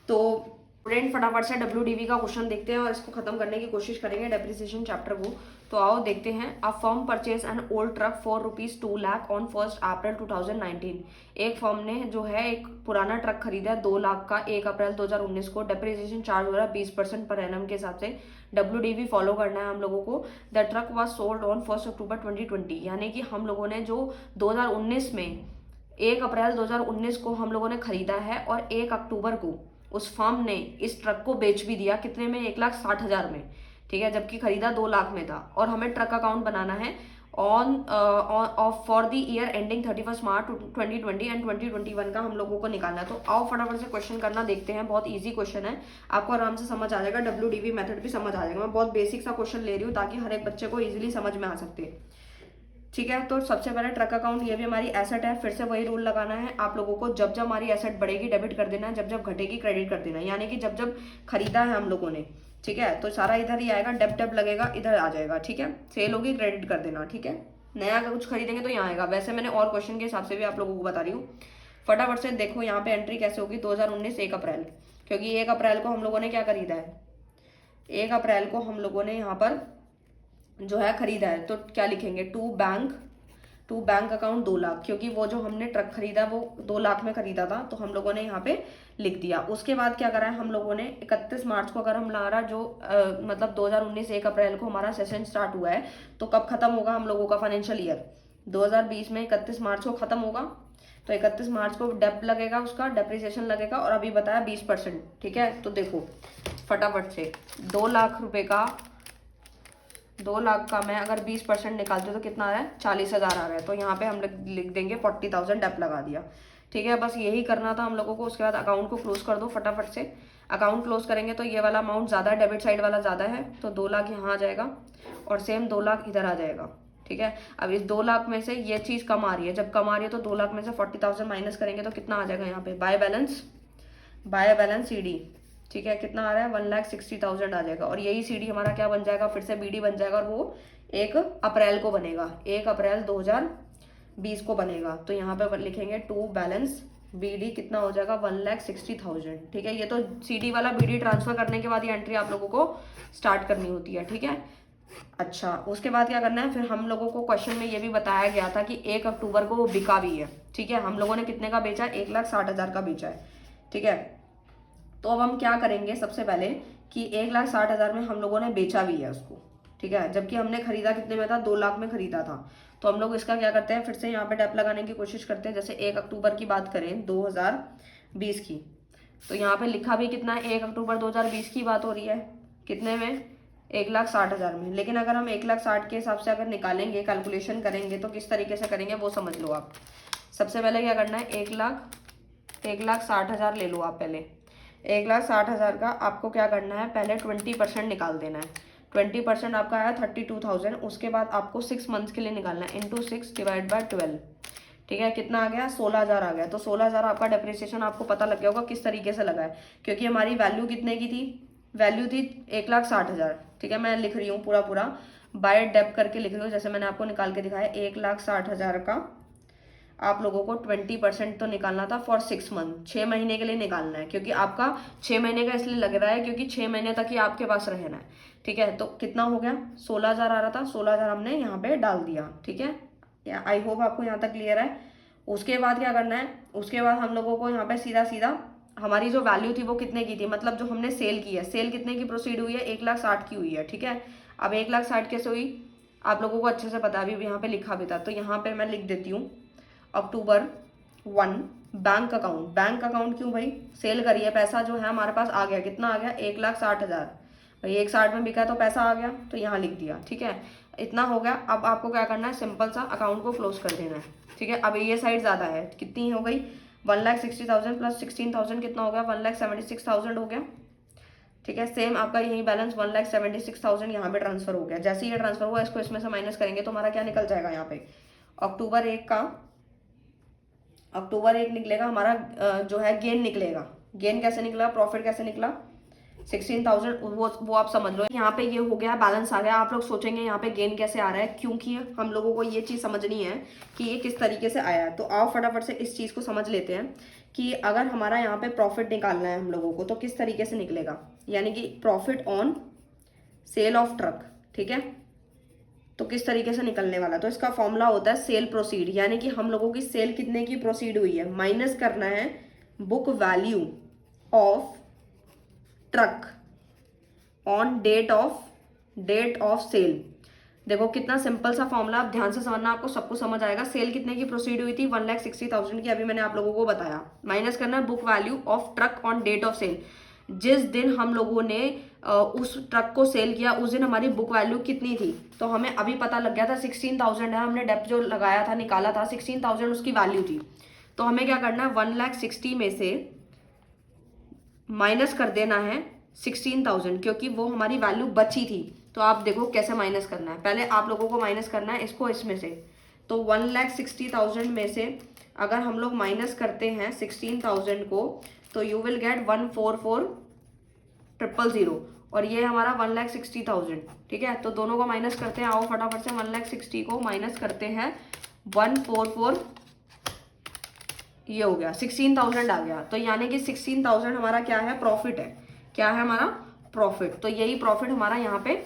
तो स्टूडेंट फटाफट से WDV का क्वेश्चन देखते हैं और इसको खत्म करने की कोशिश करेंगे, डेप्रिसिएशन चैप्टर को। तो आओ देखते हैं। A firm purchase an old truck for ₹2 lakh on 1 अप्रैल 2019। एक फर्म ने जो है एक पुराना ट्रक खरीदा है 2 लाख का 1 अप्रैल 2019 को। डेप्रिसिएशन चार्ज हो रहा है 20% पर एनम के हिसाब से। WDV फॉलो करना है हम लोगों को। The truck was sold on 1 अक्टूबर 2020, यानी कि हम लोगों ने जो 2019 में 1 अप्रैल 2019 को हम लोगों ने खरीदा है और 1 अक्टूबर को उस फर्म ने इस ट्रक को बेच भी दिया, कितने में, 1,60,000 में। ठीक है, जबकि खरीदा 2 लाख में था। और हमें ट्रक अकाउंट बनाना है for the year ending 31 March 2020 and 2021 का हम लोगों को निकालना है। तो आओ फटाफट से क्वेश्चन करना देखते हैं। बहुत इजी क्वेश्चन है, आपको आराम से समझ आ जाएगा, WDV मेथड भी समझ आ जाएगा। मैं बहुत बेसिक सा क्वेश्चन ले रही हूँ ताकि हर एक बच्चे को इजिली समझ में आ सकते। ठीक है, तो सबसे पहले ट्रक अकाउंट, ये भी हमारी एसेट है। फिर से वही रूल लगाना है आप लोगों को, जब जब हमारी एसेट बढ़ेगी डेबिट कर देना है, जब जब घटेगी क्रेडिट कर देना है। यानी कि जब जब खरीदा है हम लोगों ने, ठीक है, तो सारा इधर ही आएगा, डेप लगेगा इधर आ जाएगा। ठीक है, सेल होगी क्रेडिट कर देना। ठीक है, नया अगर कुछ खरीदेंगे तो यहाँ आएगा। वैसे मैंने और क्वेश्चन के हिसाब से भी आप लोगों को बता रही हूँ। फटाफट से देखो यहाँ पे एंट्री कैसे होगी, 2019 1 अप्रैल, क्योंकि 1 अप्रैल को हम लोगों ने क्या खरीदा है, 1 अप्रैल को हम लोगों ने यहाँ पर जो है खरीदा है। तो क्या लिखेंगे, टू बैंक अकाउंट 2 लाख, क्योंकि वो जो हमने ट्रक खरीदा वो 2 लाख में खरीदा था, तो हम लोगों ने यहाँ पे लिख दिया। उसके बाद क्या करा है हम लोगों ने, 31 मार्च को अगर हमारा जो मतलब 2019 1 अप्रैल को हमारा सेशन स्टार्ट हुआ है, तो कब खत्म होगा हम लोगों का फाइनेंशियल ईयर, 2020 में 31 मार्च को खत्म होगा, तो 31 मार्च को डेप लगेगा, उसका डेप्रिसिएशन लगेगा, और अभी बताया 20%। ठीक है, तो देखो फटाफट से 2 लाख रुपए का, 2 लाख का मैं अगर 20% निकालती हूँ तो कितना आ रहा है, 40,000 आ रहा है। तो यहाँ पे हम लिख देंगे 40,000 डेप लगा दिया। ठीक है, बस यही करना था हम लोगों को। उसके बाद अकाउंट को क्लोज कर दो फटाफट से। अकाउंट क्लोज करेंगे तो ये वाला अमाउंट ज़्यादा, डेबिट साइड वाला ज़्यादा है, तो 2 लाख यहाँ आ जाएगा और सेम 2 लाख इधर आ जाएगा। ठीक है, अब इस 2 लाख में से ये चीज़ कम आ रही है, जब कम आ रही है तो 2 लाख में से 40,000 माइनस करेंगे तो कितना आ जाएगा यहाँ पे, बाय बैलेंस CD। ठीक है, कितना आ रहा है, 1,60,000 आ जाएगा। और यही CD हमारा क्या बन जाएगा, फिर से BD बन जाएगा, और वो 1 अप्रैल को बनेगा, 1 अप्रैल 2020 को बनेगा। तो यहाँ पे लिखेंगे टू बैलेंस BD कितना हो जाएगा, 1,60,000। ठीक है, ये तो CD वाला BD ट्रांसफर करने के बाद ये एंट्री आप लोगों को स्टार्ट करनी होती है। ठीक है, अच्छा उसके बाद क्या करना है, फिर हम लोगों को क्वेश्चन में ये भी बताया गया था कि 1 अक्टूबर को वो बिका भी है। ठीक है, हम लोगों ने कितने का बेचा है, 1,60,000 का बेचा है। ठीक है, तो अब हम क्या करेंगे, सबसे पहले कि 1,60,000 में हम लोगों ने बेचा भी है उसको। ठीक है, जबकि हमने खरीदा कितने में था, 2 लाख में खरीदा था। तो हम लोग इसका क्या करते हैं, फिर से यहाँ पे डेप लगाने की कोशिश करते हैं। जैसे 1 अक्टूबर की बात करें 2020 की, तो यहाँ पे लिखा भी कितना है, 1 अक्टूबर 2020 की बात हो रही है, कितने में, 1,60,000 में। लेकिन अगर हम 1,60,000 के हिसाब से अगर निकालेंगे, कैलकुलेशन करेंगे तो किस तरीके से करेंगे वो समझ लो आप। सबसे पहले क्या करना है, 1,60,000 ले लो आप। पहले 1,60,000 का आपको क्या करना है, पहले 20% निकाल देना है। 20% आपका आया 32,000। उसके बाद आपको 6 मंथ्स के लिए निकालना है, इंटू 6 डिवाइड बाय 12। ठीक है, कितना आ गया, 16,000 आ गया। तो 16,000 आपका डेप्रिसिएशन आपको पता लग गया होगा किस तरीके से लगा है, क्योंकि हमारी वैल्यू कितने की थी, वैल्यू थी 1,60,000। ठीक है, मैं लिख रही हूँ पूरा बाय डेप करके लिख रही हूँ, जैसे मैंने आपको निकाल के दिखाया। 1,60,000 का आप लोगों को 20% तो निकालना था फॉर 6 मंथ, 6 महीने के लिए निकालना है, क्योंकि आपका 6 महीने का इसलिए लग रहा है क्योंकि 6 महीने तक ही आपके पास रहना है। ठीक है, तो कितना हो गया, 16,000 आ रहा था, 16,000 हमने यहाँ पे डाल दिया। ठीक है, आई होप आपको यहाँ तक क्लियर है। उसके बाद क्या करना है, उसके बाद हम लोगों को यहाँ पे सीधा हमारी जो वैल्यू थी वो कितने की थी, मतलब जो हमने सेल की है, सेल कितने की प्रोसीड हुई है, 1,60,000 की हुई है। ठीक है, अब 1,60,000 कैसे हुई आप लोगों को अच्छे से पता, अभी यहाँ पे लिखा भी था, तो यहाँ पे मैं लिख देती हूँ अक्टूबर 1 बैंक अकाउंट क्यों भाई, सेल करिए, पैसा जो है हमारे पास आ गया, कितना आ गया, 1,60,000 भाई, 1,60 में बिका तो पैसा आ गया, तो यहाँ लिख दिया। ठीक है, इतना हो गया। अब आपको क्या करना है, सिंपल सा अकाउंट को क्लोज कर देना है। ठीक है, अब ये साइड ज़्यादा है, कितनी हो गई, 1,60,000 प्लस 16,000 कितना हो गया, 1,76,000 हो गया। ठीक है, सेम आपका यही बैलेंस 1,76,000 यहाँ पे ट्रांसफर हो गया। जैसे ये ट्रांसफर हुआ, इसको इसमें से माइनस करेंगे तो हमारा क्या निकल जाएगा, यहाँ पे अक्टूबर 1 निकलेगा हमारा, जो है गेन निकलेगा। गेन कैसे निकला, प्रॉफिट कैसे निकला, 16,000, वो आप समझ लो। यहाँ पे ये हो गया, बैलेंस आ गया। आप लोग सोचेंगे यहाँ पे गेन कैसे आ रहा है, क्योंकि हम लोगों को ये चीज़ समझनी है कि ये किस तरीके से आया है। तो आओ फटाफट से इस चीज़ को समझ लेते हैं कि अगर हमारा यहाँ पे प्रॉफिट निकालना है हम लोगों को तो किस तरीके से निकलेगा, यानी कि profit on sale of truck. ठीक है, तो किस तरीके से निकलने वाला, तो इसका फॉर्मूला होता है सेल प्रोसीड, यानी कि हम लोगों की सेल कितने की प्रोसीड हुई है, माइनस करना है book value of truck on date of sale. देखो कितना सिंपल सा फॉर्मूला, आप ध्यान से समझना, आपको सब कुछ समझ आएगा। सेल कितने की प्रोसीड हुई थी, 1,60,000 की, अभी मैंने आप लोगों को बताया। माइनस करना है book value of truck on date of sale, जिस दिन हम लोगों ने उस ट्रक को सेल किया उस दिन हमारी बुक वैल्यू कितनी थी। तो हमें अभी पता लग गया था 16,000 है, हमने डेप जो लगाया था निकाला था, 16,000 उसकी वैल्यू थी। तो हमें क्या करना है, 1,60,000 में से माइनस कर देना है 16,000, क्योंकि वो हमारी वैल्यू बची थी। तो आप देखो कैसे माइनस करना है, पहले आप लोगों को माइनस करना है इसको इसमें से। तो 1,60,000 में से अगर हम लोग माइनस करते हैं 16,000 को, तो यू विल गेट 1,44,000 और ये हमारा 1,60,000। ठीक है, तो दोनों को माइनस करते हैं, आओ फटाफट से 1,60,000 को माइनस करते हैं 144, ये हो गया 16,000 आ गया। तो यानी कि 16,000 हमारा क्या है, प्रॉफिट है। क्या है हमारा, प्रॉफिट। तो यही प्रॉफिट हमारा यहाँ पे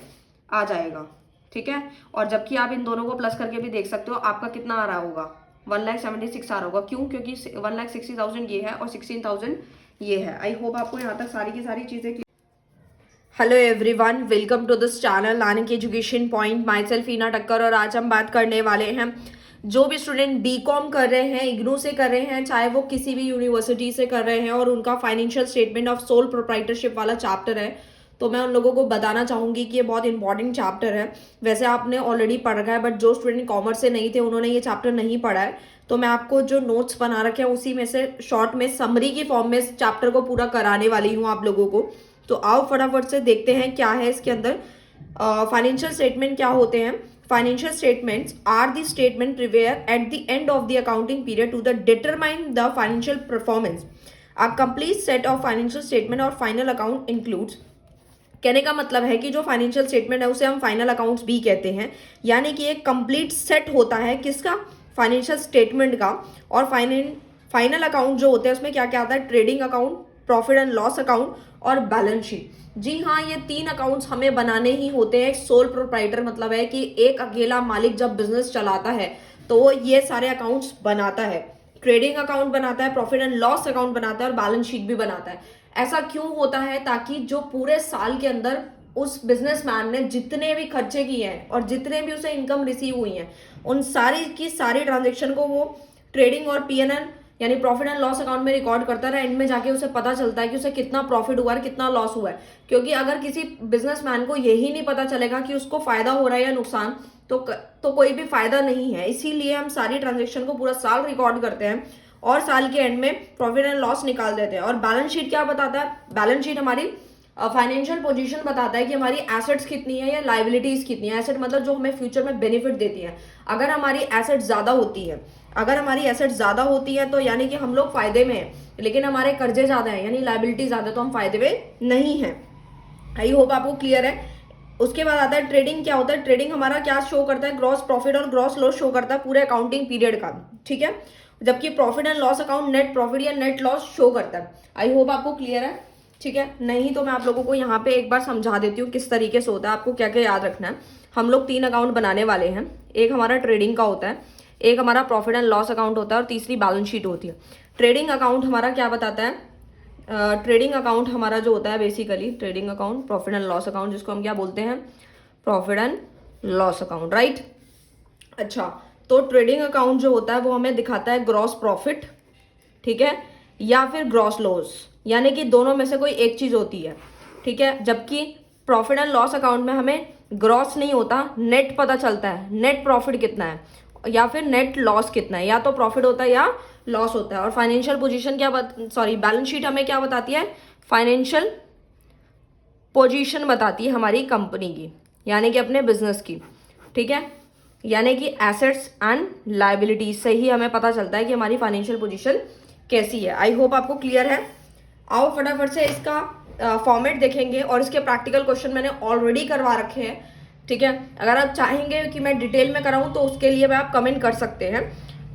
आ जाएगा। ठीक है, और जबकि आप इन दोनों को प्लस करके भी देख सकते हो, आपका कितना आ रहा होगा, 1,76,000 आ रहा होगा। क्यों, क्योंकि 1,60,000 ये है और 16,000 ये है। आई होप आपको यहाँ तक सारी की सारी चीजें। Hello everyone, welcome to this channel लानिक education point. Myself Heena Takkar, और आज हम बात करने वाले हैं जो भी स्टूडेंट बीकॉम कर रहे हैं, इग्नू से कर रहे हैं, चाहे वो किसी भी यूनिवर्सिटी से कर रहे हैं और उनका financial statement of sole proprietorship वाला चैप्टर है, तो मैं उन लोगों को बताना चाहूंगी कि ये बहुत इंपॉर्टेंट चैप्टर है। वैसे आपने ऑलरेडी पढ़ रखा है, बट जो स्टूडेंट कॉमर्स से नहीं थे उन्होंने ये चैप्टर नहीं पढ़ा है, तो मैं आपको जो नोट्स बना रखे हैं उसी में से शॉर्ट में समरी की फॉर्म में इस चैप्टर को पूरा कराने वाली हूँ आप लोगों को। तो आओ फटाफट से देखते हैं क्या है इसके अंदर। फाइनेंशियल स्टेटमेंट क्या होते हैं? Financial statements are the statement prepared at the end of the accounting period to determine the financial performance. A complete set of financial statement और final account includes, कहने का मतलब है कि जो फाइनेंशियल स्टेटमेंट है उसे हम फाइनल अकाउंट्स भी कहते हैं, यानी कि एक कंप्लीट सेट होता है किसका? फाइनेंशियल स्टेटमेंट का। और फाइनल अकाउंट जो होते हैं उसमें क्या क्या आता है? Trading account, profit and loss account और बैलेंस शीट। जी हाँ, ये 3 अकाउंट्स हमें बनाने ही होते हैं। सोल प्रोप्राइटर मतलब है कि एक अकेला मालिक जब बिजनेस चलाता है तो वो ये सारे अकाउंट्स बनाता है। ट्रेडिंग अकाउंट बनाता है, प्रॉफिट एंड लॉस अकाउंट बनाता है और बैलेंस शीट भी बनाता है। ऐसा क्यों होता है? ताकि जो पूरे साल के अंदर उस बिजनेसमैन ने जितने भी खर्चे किए हैं और जितने भी उसे इनकम रिसीव हुई है, उन सारी की सारी ट्रांजेक्शन को वो ट्रेडिंग और पीएनएल यानी प्रॉफिट एंड लॉस अकाउंट में रिकॉर्ड करता रहा। एंड में जाके उसे पता चलता है कि उसे कितना प्रॉफिट हुआ है, कितना लॉस हुआ है। क्योंकि अगर किसी बिजनेसमैन को यही नहीं पता चलेगा कि उसको फायदा हो रहा है या नुकसान, तो कोई भी फायदा नहीं है। इसीलिए हम सारी ट्रांजेक्शन को पूरा साल रिकॉर्ड करते हैं और साल के एंड में प्रॉफिट एंड लॉस निकाल देते हैं। और बैलेंस शीट क्या बताता है? बैलेंस शीट हमारी फाइनेंशियल पोजीशन बताता है कि हमारी एसेट्स कितनी है या लाइबिलिटीज कितनी है। एसेट मतलब जो हमें फ्यूचर में बेनिफिट देती है। अगर हमारी एसेट ज्यादा होती है तो यानी कि हम लोग फायदे में हैं, लेकिन हमारे कर्जे ज्यादा है यानी लाइबिलिटी ज्यादा, तो हम फायदे में नहीं है। आई होप आपको क्लियर है। उसके बाद आता है ट्रेडिंग। क्या होता है? ट्रेडिंग हमारा क्या शो करता है? ग्रॉस प्रॉफिट और ग्रॉस लॉस शो करता है पूरे अकाउंटिंग पीरियड का, ठीक है। जबकि profit and loss account net profit या नेट लॉस शो करता है। आई होप आपको क्लियर है, ठीक है। नहीं तो मैं आप लोगों को यहाँ पे एक बार समझा देती हूँ किस तरीके से होता है, आपको क्या क्या याद रखना है। हम लोग 3 अकाउंट बनाने वाले हैं। एक हमारा ट्रेडिंग का होता है, एक हमारा प्रॉफिट एंड लॉस अकाउंट होता है और तीसरी बैलेंस शीट होती है। ट्रेडिंग अकाउंट हमारा क्या बताता है? ट्रेडिंग अकाउंट हमारा जो होता है basically trading account, profit and loss account, जिसको हम क्या बोलते हैं? Profit and loss account, right. अच्छा, तो ट्रेडिंग अकाउंट जो होता है वो हमें दिखाता है ग्रॉस प्रॉफिट, ठीक है, या फिर ग्रॉस लॉस, यानी कि दोनों में से कोई एक चीज होती है, ठीक है। जबकि प्रॉफिट एंड लॉस अकाउंट में हमें ग्रॉस नहीं होता, नेट पता चलता है, नेट प्रॉफिट कितना है या फिर नेट लॉस कितना है, या तो प्रॉफिट होता है या लॉस होता है। और फाइनेंशियल पोजीशन बैलेंस शीट हमें क्या बताती है? फाइनेंशियल पोजीशन बताती है हमारी कंपनी की, यानी कि अपने बिजनेस की, ठीक है। यानी कि एसेट्स एंड लायबिलिटीज से ही हमें पता चलता है कि हमारी फाइनेंशियल पोजीशन कैसी है। आई होप आपको क्लियर है। आओ फटाफट से इसका फॉर्मेट देखेंगे और इसके प्रैक्टिकल क्वेश्चन मैंने ऑलरेडी करवा रखे हैं, ठीक है। अगर आप चाहेंगे कि मैं डिटेल में कराऊं तो उसके लिए आप कमेंट कर सकते हैं।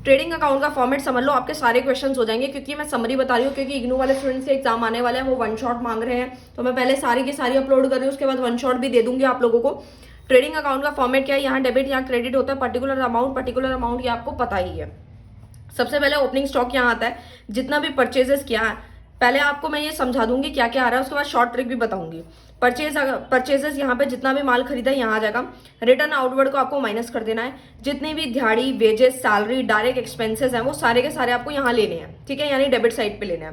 ट्रेडिंग अकाउंट का फॉर्मेट समझ लो, आपके सारे क्वेश्चंस हो जाएंगे, क्योंकि मैं समरी बता रही हूँ, क्योंकि इग्नू वाले स्टूडेंट्स के एग्जाम आने वाले हैं, वो 1 शॉट मांग रहे हैं, तो मैं पहले सारी की सारी अपलोड कर रही हूँ, उसके बाद 1 शॉट भी दे दूंगी आप लोगों को। ट्रेडिंग अकाउंट का फॉर्मेट क्या है? यहाँ डेबिट, यहाँ क्रेडिट होता है। पर्टिकुलर अमाउंट ये आपको पता ही है। सबसे पहले ओपनिंग स्टॉक यहाँ आता है, जितना भी परचेजेस किया है। पहले आपको मैं ये समझा दूंगी क्या क्या आ रहा है, उसके बाद शॉर्ट ट्रिक भी बताऊंगी। परचेजेस यहाँ पे जितना भी माल खरीदा है यहाँ आ जाएगा। रिटर्न आउटवर्ड को आपको माइनस कर देना है। जितनी भी दिहाड़ी, वेजेस, सैलरी, डायरेक्ट एक्सपेंसेस हैं वो सारे के सारे आपको यहाँ लेने हैं, ठीक है, यानी डेबिट साइड पे लेना है।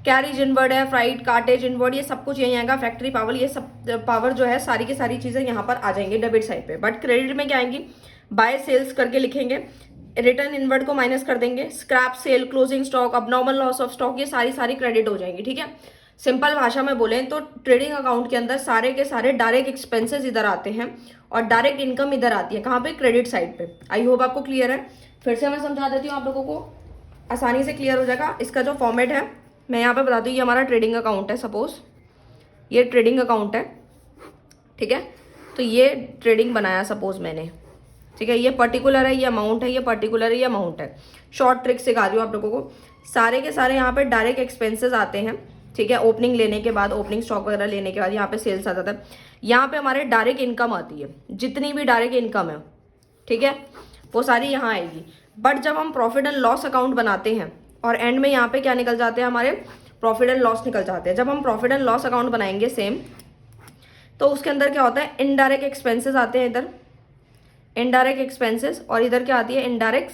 कैरिज इनवर्ड है, फ्राइट, कार्टेज इनवर्ड, ये सब कुछ यहीं आएगा। फैक्ट्री पावर, ये सब पावर जो है सारी की सारी चीजें यहाँ पर आ जाएंगी डेबिट साइड पे। बट क्रेडिट में क्या आएंगी? बाय सेल्स करके लिखेंगे, रिटर्न इनवर्ड को माइनस कर देंगे, scrap sale, closing stock, abnormal loss of stock, ये सारी क्रेडिट हो जाएंगी, ठीक है। सिंपल भाषा में बोलें तो ट्रेडिंग अकाउंट के अंदर सारे के सारे डायरेक्ट एक्सपेंसेस इधर आते हैं और डायरेक्ट इनकम इधर आती है। कहाँ पे? क्रेडिट साइड पे। आई होप आपको क्लियर है। फिर से मैं समझा देती हूँ, आप लोगों को आसानी से क्लियर हो जाएगा। इसका जो फॉर्मेट है मैं यहाँ पे बता दूँ, ये हमारा ट्रेडिंग अकाउंट है। सपोज ये ट्रेडिंग अकाउंट है, ठीक है, तो ये ट्रेडिंग बनाया सपोज मैंने, ठीक है। ये पर्टिकुलर है, ये अमाउंट है, ये पर्टिकुलर है, ये अमाउंट है। शॉर्ट ट्रिक सिखा रही हूँ आप लोगों को। सारे के सारे यहाँ पे डायरेक्ट एक्सपेंसेस आते हैं, ठीक है। ओपनिंग लेने के बाद, ओपनिंग स्टॉक वगैरह लेने के बाद यहाँ पे सेल्स आ जाता है। यहाँ पे हमारे डायरेक्ट इनकम आती है, जितनी भी डायरेक्ट इनकम है, ठीक है, वो सारी यहाँ आएगी। बट जब हम प्रॉफिट एंड लॉस अकाउंट बनाते हैं और एंड में यहाँ पे क्या निकल जाते हैं? हमारे प्रॉफिट एंड लॉस निकल जाते हैं। जब हम प्रॉफिट एंड लॉस अकाउंट बनाएंगे सेम, तो उसके अंदर क्या होता है? इनडायरेक्ट एक्सपेंसेस आते हैं इधर, इनडायरेक्ट एक्सपेंसेस, और इधर क्या आती है इनडायरेक्ट,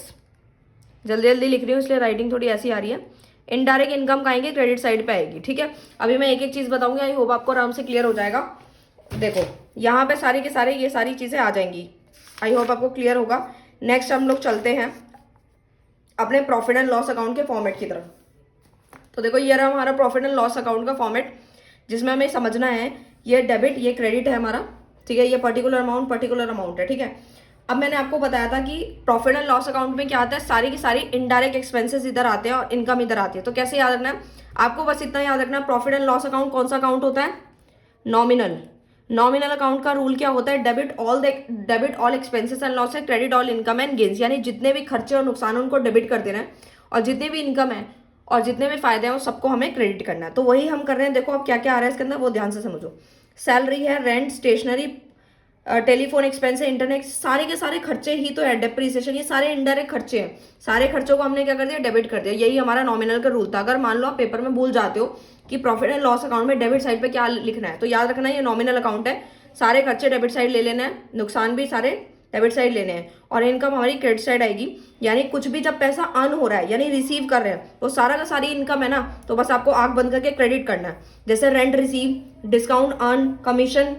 जल्दी जल्दी लिख रही हूँ इसलिए राइटिंग थोड़ी ऐसी आ रही है। इनडायरेक्ट इनकम का आएंगे, क्रेडिट साइड पे आएगी, ठीक है। अभी मैं एक एक चीज बताऊंगी, आई होप आपको आराम से क्लियर हो जाएगा। देखो यहाँ पे सारे के सारे ये सारी चीजें आ जाएंगी, आई होप आपको क्लियर होगा। नेक्स्ट हम लोग चलते हैं अपने प्रॉफिट एंड लॉस अकाउंट के फॉर्मेट की तरफ। तो देखो ये रहा हमारा प्रॉफिट एंड लॉस अकाउंट का फॉर्मेट, जिसमें हमें समझना है ये डेबिट ये क्रेडिट है हमारा, ठीक है। ये पर्टिकुलर अमाउंट है, ठीक है। अब मैंने आपको बताया था कि प्रॉफिट एंड लॉस अकाउंट में क्या आता है, सारी की सारी इनडायरेक्ट एक्सपेंसेस इधर आते हैं और इनकम इधर आती है। तो कैसे याद रखना है आपको, बस इतना याद रखना है, प्रॉफिट एंड लॉस अकाउंट कौन सा अकाउंट होता है, नॉमिनल अकाउंट का रूल क्या होता है, debit all expenses and loss है, credit all income and gains, यानी जितने भी खर्चे और नुकसान है उनको डेबिट कर देना है, और जितने भी इनकम है और जितने भी फायदे हैं वो सबको हमें क्रेडिट करना है। तो वही हम कर रहे हैं। देखो अब क्या क्या आ रहा है इसके अंदर, वो ध्यान से समझो। सैलरी है, रेंट, स्टेशनरी, टेलीफोन एक्सपेंस है, इंटरनेट, सारे के सारे खर्चे ही तो है। डेप्रीसिएशन, ये सारे इनडायरेक्ट खर्चे हैं। सारे खर्चों को हमने क्या कर दिया, डेबिट कर दिया। यही हमारा नॉमिनल का रूल था। अगर मान लो आप पेपर में भूल जाते हो कि प्रॉफिट एंड लॉस अकाउंट में डेबिट साइड पे क्या लिखना है, तो याद रखना ये नॉमिनल अकाउंट है, सारे खर्चे डेबिट साइड ले लेना है, नुकसान भी सारे डेबिट साइड लेने हैं, और इनकम हमारी क्रेडिट साइड आएगी। यानी कुछ भी जब पैसा अर्न हो रहा है यानी रिसीव कर रहे हैं, तो सारा का सारी इनकम है ना, तो बस आपको आंख बंद करके क्रेडिट करना है। जैसे rent receive, discount earn, commission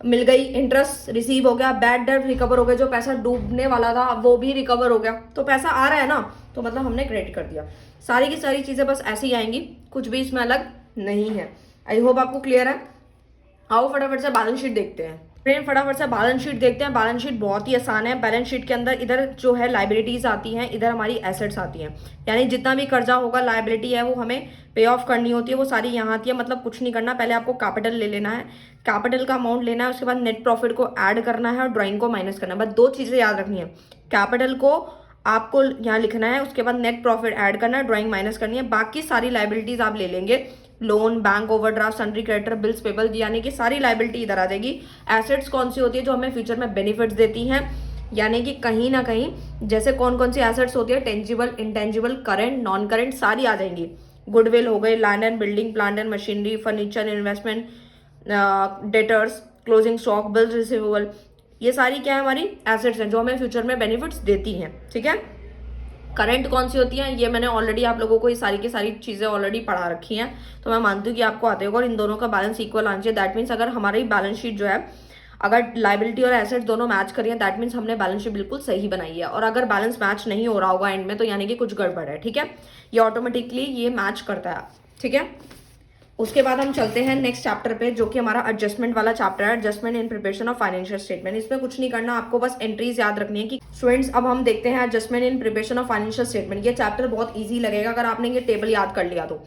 मिल गई, इंटरेस्ट रिसीव हो गया, बैड डेट रिकवर हो गया, जो पैसा डूबने वाला था वो भी रिकवर हो गया, तो पैसा आ रहा है ना, तो मतलब हमने क्रेडिट कर दिया। सारी की सारी चीजें बस ऐसे ही आएंगी, कुछ भी इसमें अलग नहीं है। आई होप आपको क्लियर है। आओ फटाफट से बैलेंस शीट देखते हैं। फ्रेंड फटाफट से बैलेंस शीट देखते हैं। बैलेंस शीट बहुत ही आसान है। बैलेंस शीट के अंदर इधर जो है लाइबिलिटीज आती हैं, इधर हमारी एसेट्स आती हैं, यानी जितना भी कर्जा होगा, लाइबिलिटी है, वो हमें पे ऑफ करनी होती है, वो सारी यहाँ आती है। मतलब कुछ नहीं करना, पहले आपको कैपिटल ले लेना है, कैपिटल का अमाउंट लेना है, उसके बाद नेट प्रॉफिट को ऐड करना है और ड्राइंग को माइनस करना है। बस दो चीजें याद रखनी है, कैपिटल को आपको यहाँ लिखना है, उसके बाद नेट प्रॉफिट ऐड करना है, ड्राइंग माइनस करनी है। बाकी सारी लाइबिलिटीज आप ले लेंगे, loan, bank overdraft, sundry creditor, bills payable, यानी कि सारी लाइबिलिटी इधर आ जाएगी। एसेट्स कौन सी होती है, जो हमें फ्यूचर में बेनिफिट्स देती हैं, यानी कि कहीं ना कहीं जैसे कौन कौन सी एसेट्स होती है, tangible, intangible, current, non current, सारी आ जाएंगी। गुडविल हो गई, land and building, plant and machinery, furniture, investment, debtors, closing stock, bills receivable, ये सारी क्या है हमारी एसेट्स हैं जो हमें फ्यूचर में बेनिफिट्स देती हैं, ठीक है। करंट कौन सी होती है, ये मैंने ऑलरेडी आप लोगों को ये सारी की सारी चीजें ऑलरेडी पढ़ा रखी हैं, तो मैं मानती हूँ कि आपको आते होगा। और इन दोनों का बैलेंस इक्वल आना चाहिए। दैट मीन्स अगर हमारी बैलेंस शीट जो है, अगर लाइबिलिटी और एसेट दोनों मैच करिए, दैट मीन्स हमने बैलेंस शीट बिल्कुल सही बनाई है। और अगर बैलेंस मैच नहीं हो रहा होगा एंड में, तो यानी कि कुछ गड़बड़ है, ठीक है। ये ऑटोमेटिकली ये मैच करता है, ठीक है। उसके बाद हम चलते हैं नेक्स्ट चैप्टर पे, जो कि हमारा एडजस्टमेंट वाला चैप्टर है, adjustment in preparation of financial statement. इसमें कुछ नहीं करना, आपको बस एंट्रीज याद रखनी है कि स्टूडेंट्स। अब हम देखते हैं adjustment in preparation of financial statement. ये चैप्टर बहुत ईजी लगेगा अगर आपने ये टेबल याद कर लिया तो।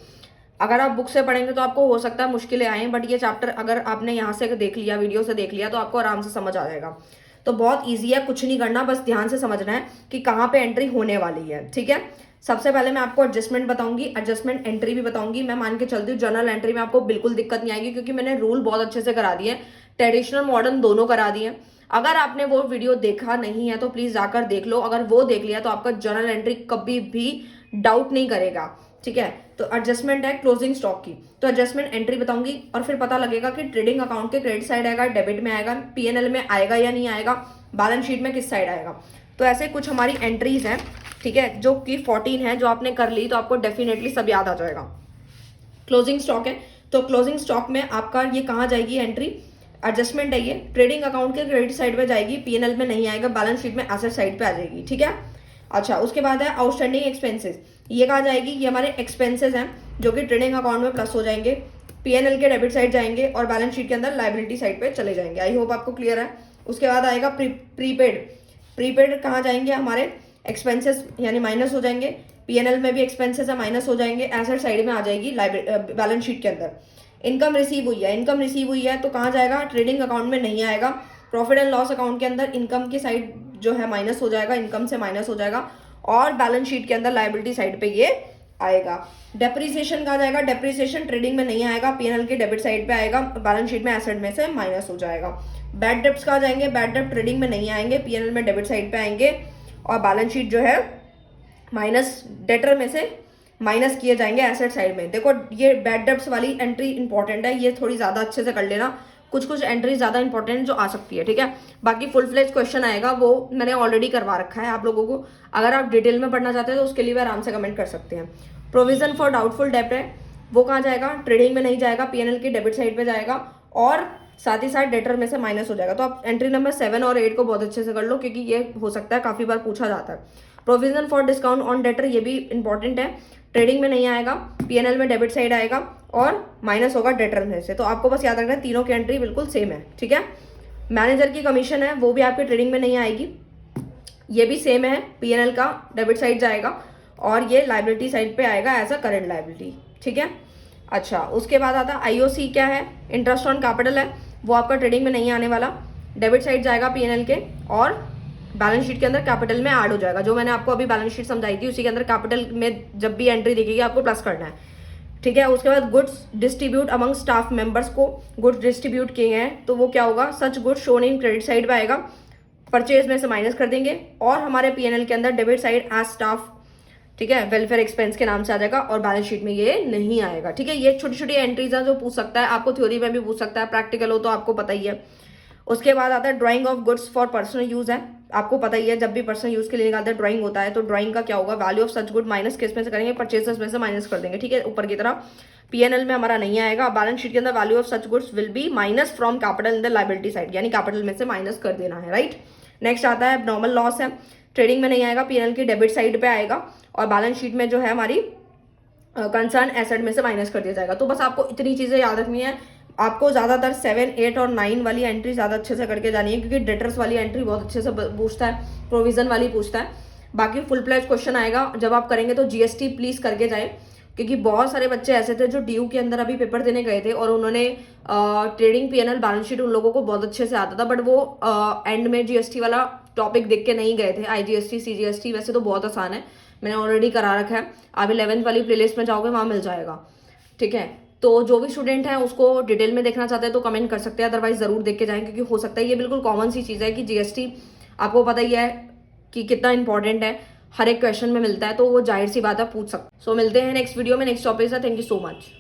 अगर आप बुक से पढ़ेंगे तो आपको हो सकता है मुश्किलें आए, बट ये चैप्टर अगर आपने यहाँ से देख लिया, वीडियो से देख लिया, तो आपको आराम से समझ आ जाएगा। तो बहुत ईजी है, कुछ नहीं करना, बस ध्यान से समझना है कि कहाँ पे एंट्री होने वाली है, ठीक है। सबसे पहले मैं आपको एडजस्टमेंट बताऊंगी, एडजस्टमेंट एंट्री भी बताऊंगी। मैं मान के चलती हूँ जर्नल एंट्री में आपको बिल्कुल दिक्कत नहीं आएगी, क्योंकि मैंने रूल बहुत अच्छे से करा दिए, ट्रेडिशनल मॉडर्न दोनों करा दिए। अगर आपने वो वीडियो देखा नहीं है तो प्लीज जाकर देख लो। अगर वो देख लिया तो आपका जर्नल एंट्री कभी भी डाउट नहीं करेगा, ठीक है। तो एडजस्टमेंट है क्लोजिंग स्टॉक की, तो एडजस्टमेंट एंट्री बताऊंगी और फिर पता लगेगा कि ट्रेडिंग अकाउंट के क्रेडिट साइड आएगा, डेबिट में आएगा, पीएनएल में आएगा या नहीं आएगा, बैलेंस शीट में किस साइड आएगा। तो ऐसे कुछ हमारी एंट्रीज हैं, ठीक है, जो कि 14 है, जो आपने कर ली तो आपको डेफिनेटली सब याद आ जाएगा। क्लोजिंग स्टॉक है, तो क्लोजिंग स्टॉक में आपका ये कहाँ जाएगी एंट्री, एडजस्टमेंट है ये, ट्रेडिंग अकाउंट के क्रेडिट साइड पे जाएगी, पीएनएल में नहीं आएगा, बैलेंस शीट में एसेट साइड पे आ जाएगी, ठीक है। अच्छा, उसके बाद है आउटस्टैंडिंग एक्सपेंसेस। ये कहाँ जाएगी, ये हमारे एक्सपेंसेस हैं जो कि ट्रेडिंग अकाउंट में प्लस हो जाएंगे, पीएनएल के डेबिट साइड जाएंगे और बैलेंस शीट के अंदर लाइबिलिटी साइड पे चले जाएंगे। आई होप आपको क्लियर है। उसके बाद आएगा प्रीपेड कहाँ जाएंगे, हमारे एक्सपेंसेस यानी माइनस हो जाएंगे, पीएनएल में भी एक्सपेंसेस है, माइनस हो जाएंगे, एसेट साइड में आ जाएगी बैलेंस शीट के अंदर। इनकम रिसीव हुई है तो कहाँ जाएगा, ट्रेडिंग अकाउंट में नहीं आएगा, प्रॉफिट एंड लॉस अकाउंट के अंदर इनकम की साइड जो है माइनस हो जाएगा, इनकम से माइनस हो जाएगा, और बैलेंस शीट के अंदर लाइबिलिटी साइड पे ये आएगा। डेप्रीसिएशन कहाँ जाएगा, डेप्रीसिएशन ट्रेडिंग में नहीं आएगा, पीएनएल के डेबिट साइड पे आएगा, बैलेंस शीट में एसेट में से माइनस हो जाएगा। बैड डेप्ट्स कहाँ जाएंगे, बैड डेप्ट ट्रेडिंग में नहीं आएंगे, पीएनएल में डेबिट साइड पे आएंगे, और बैलेंस शीट जो है माइनस डेटर में से माइनस किए जाएंगे एसेट साइड में। देखो ये बैड डेब्ट्स वाली एंट्री इंपॉर्टेंट है, ये थोड़ी ज्यादा अच्छे से कर लेना, कुछ कुछ एंट्री ज़्यादा इंपॉर्टेंट जो आ सकती है, ठीक है। बाकी फुल फ्लेज क्वेश्चन आएगा, वो मैंने ऑलरेडी करवा रखा है आप लोगों को। अगर आप डिटेल में पढ़ना चाहते हैं तो उसके लिए भी आराम से कमेंट कर सकते हैं। प्रोविजन फॉर डाउटफुल डेब्ट है, वो कहाँ जाएगा, ट्रेडिंग में नहीं जाएगा, पीएनएल की डेबिट साइड पे जाएगा और साथ ही साथ डेटर में से माइनस हो जाएगा। तो आप एंट्री नंबर 7 और 8 को बहुत अच्छे से कर लो, क्योंकि ये हो सकता है काफी बार पूछा जाता है। Provision for discount on debtor, ये भी इंपॉर्टेंट है, ट्रेडिंग में नहीं आएगा, पीएनएल में डेबिट साइड आएगा और माइनस होगा डेटर में से। तो आपको बस याद रखना है तीनों की एंट्री बिल्कुल सेम है, ठीक है। मैनेजर की कमीशन है, वो भी आपके ट्रेडिंग में नहीं आएगी, ये भी सेम है, पीएनएल का डेबिट साइड जाएगा और ये लाइबिलिटी साइड पे आएगा एज अ करंट लाइबिलिटी, ठीक है। अच्छा, उसके बाद आता है आईओसी, क्या है, इंटरेस्ट ऑन कैपिटल है, वो आपका ट्रेडिंग में नहीं आने वाला, डेबिट साइड जाएगा पीएनएल के और बैलेंस शीट के अंदर कैपिटल में ऐड हो जाएगा। जो मैंने आपको अभी बैलेंस शीट समझाई थी उसी के अंदर कैपिटल में जब भी एंट्री दिखेगी आपको प्लस करना है, ठीक है। उसके बाद goods distribute among staff members को गुड्स डिस्ट्रीब्यूट किए हैं, तो वो क्या होगा, such goods shown in credit side पे आएगा, परचेज में से माइनस कर देंगे और हमारे पीएनएल के अंदर डेबिट साइड एज स्टाफ, ठीक है, वेलफेयर एक्सपेंस के नाम से आ जाएगा और बैलेंस शीट में ये नहीं आएगा, ठीक है। ये छोटी छोटी एंट्रीज है जो पूछ सकता है, आपको थ्योरी में भी पूछ सकता है, प्रैक्टिकल हो तो आपको पता ही है। उसके बाद आता है drying of goods for personal use है, आपको पता ही है जब भी पर्सनल यूज के लिए निकालते हैं ड्राइंग होता है, तो ड्राइंग का क्या होगा, value of such good minus किस में से करेंगे, परचेसेस में से माइनस कर देंगे, ठीक है, ऊपर की तरफ। पीएनएल में हमारा नहीं आएगा, बैलेंस शीट के अंदर value of such goods will be minus from capital in the liability side, यानी कैपिटल में से माइनस कर देना है, राइट। नेक्स्ट आता है नॉर्मल लॉस है, ट्रेडिंग में नहीं आएगा, पीएनएल की डेबिट साइड पे आएगा और बैलेंस शीट में जो है हमारी कंसर्न एसेट में से माइनस कर दिया जाएगा। तो बस आपको इतनी चीजें याद रखनी है, आपको ज्यादातर 7, 8 और 9 वाली एंट्री ज्यादा अच्छे से करके जानी है, क्योंकि डेटर्स वाली एंट्री बहुत अच्छे से पूछता है, प्रोविजन वाली पूछता है। बाकी फुल प्लेज क्वेश्चन आएगा, जब आप करेंगे तो जीएसटी प्लीज करके जाए, क्योंकि बहुत सारे बच्चे ऐसे थे जो डीयू के अंदर अभी पेपर देने गए थे और उन्होंने ट्रेडिंग पीएनएल बैलेंस शीट उन लोगों को बहुत अच्छे से आता था, बट वो एंड में जीएसटी वाला टॉपिक देख के नहीं गए थे। आईजीएसटी सीजीएसटी वैसे तो बहुत आसान है, मैंने ऑलरेडी करा रखा है, आप 11th वाली प्लेलिस्ट में जाओगे वहां मिल जाएगा, ठीक है। तो जो भी स्टूडेंट है उसको डिटेल में देखना चाहते हैं तो कमेंट कर सकते हैं, अदरवाइज जरूर देख के जाएं, क्योंकि हो सकता है ये बिल्कुल कॉमन सी चीज़ है कि जीएसटी आपको पता ही है कि कितना इंपॉर्टेंट है, हर एक क्वेश्चन में मिलता है, तो वो जाहिर सी बात है पूछ सकते। सो मिलते हैं नेक्स्ट वीडियो में नेक्स्ट टॉपिक से। Thank you so much.